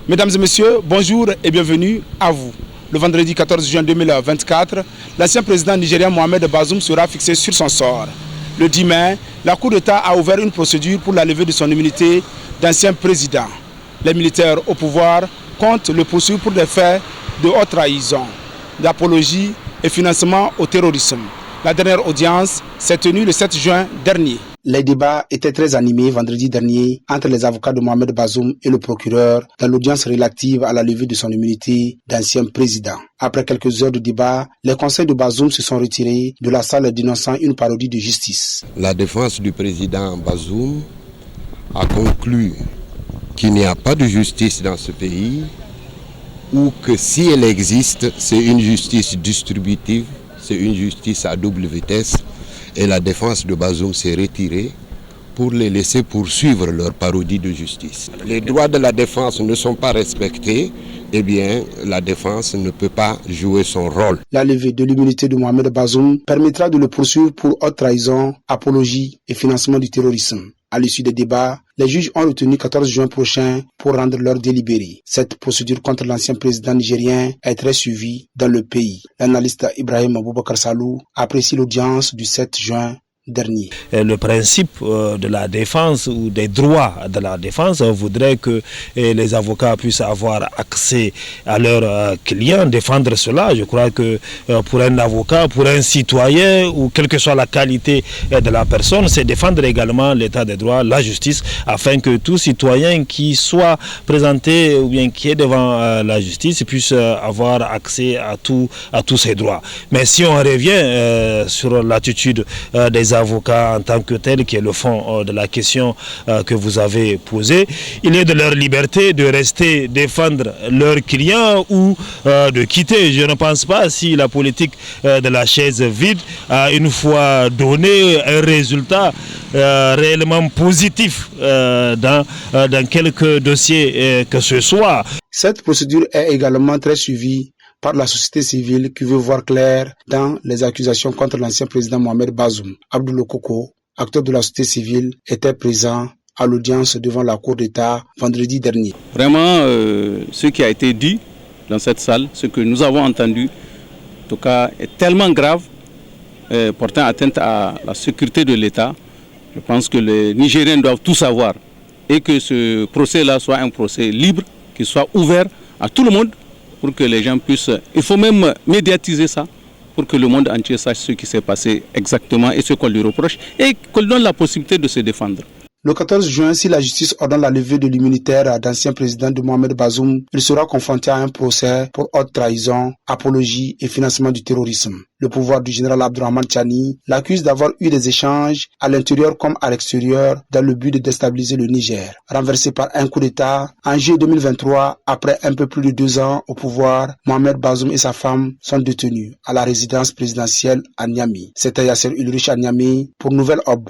Mesdames et messieurs, bonjour et bienvenue à vous. Le vendredi 14 juin 2024, l'ancien président nigérien Mohamed Bazoum sera fixé sur son sort. Le 10 mai, la Cour d'État a ouvert une procédure pour la levée de son immunité d'ancien président. Les militaires au pouvoir comptent le poursuivre pour des faits de haute trahison, d'apologie et financement au terrorisme. La dernière audience s'est tenue le 7 juin dernier. Les débats étaient très animés vendredi dernier entre les avocats de Mohamed Bazoum et le procureur dans l'audience relative à la levée de son immunité d'ancien président. Après quelques heures de débat, les conseils de Bazoum se sont retirés de la salle dénonçant une parodie de justice. La défense du président Bazoum a conclu qu'il n'y a pas de justice dans ce pays ou que si elle existe, c'est une justice distributive, c'est une justice à double vitesse. Et la défense de Bazoum s'est retirée pour les laisser poursuivre leur parodie de justice. Les droits de la défense ne sont pas respectés, eh bien la défense ne peut pas jouer son rôle. La levée de l'immunité de Mohamed Bazoum permettra de le poursuivre pour haute trahison, apologie et financement du terrorisme. À l'issue des débats, les juges ont retenu 14 juin prochain pour rendre leur délibéré. Cette procédure contre l'ancien président nigérien est très suivie dans le pays. L'analyste Ibrahim Boubacar Salou apprécie l'audience du 7 juin dernier. Le principe de la défense ou des droits de la défense voudrait que les avocats puissent avoir accès à leurs clients, défendre cela. Je crois que pour un avocat, pour un citoyen ou quelle que soit la qualité de la personne, c'est défendre également l'état des droits, la justice, afin que tout citoyen qui soit présenté ou bien qui est devant la justice puisse avoir accès à tous ses droits. Mais si on revient sur l'attitude des avocats en tant que tel, qui est le fond de la question que vous avez posée, il est de leur liberté de rester défendre leurs clients ou de quitter. Je ne pense pas si la politique de la chaise vide a une fois donné un résultat réellement positif dans quelques dossiers que ce soit. Cette procédure est également très suivie par la société civile qui veut voir clair dans les accusations contre l'ancien président Mohamed Bazoum. Abdoul Koko, acteur de la société civile, était présent à l'audience devant la Cour d'État vendredi dernier. Vraiment, ce qui a été dit dans cette salle, ce que nous avons entendu, en tout cas, est tellement grave, portant atteinte à la sécurité de l'État. Je pense que les Nigériens doivent tout savoir et que ce procès-là soit un procès libre, qu'il soit ouvert à tout le monde, pour que les gens puissent... Il faut même médiatiser ça, pour que le monde entier sache ce qui s'est passé exactement et ce qu'on lui reproche, et qu'on lui donne la possibilité de se défendre. Le 14 juin, si la justice ordonne la levée de l'immunitaire d'ancien président de Mohamed Bazoum, il sera confronté à un procès pour haute trahison, apologie et financement du terrorisme. Le pouvoir du général Abdourahmane Tchani l'accuse d'avoir eu des échanges à l'intérieur comme à l'extérieur dans le but de déstabiliser le Niger. Renversé par un coup d'État, en juillet 2023, après un peu plus de 2 ans au pouvoir, Mohamed Bazoum et sa femme sont détenus à la résidence présidentielle à Niamey. C'était Yasser Ulrich à Niamey pour Nouvelle Aube.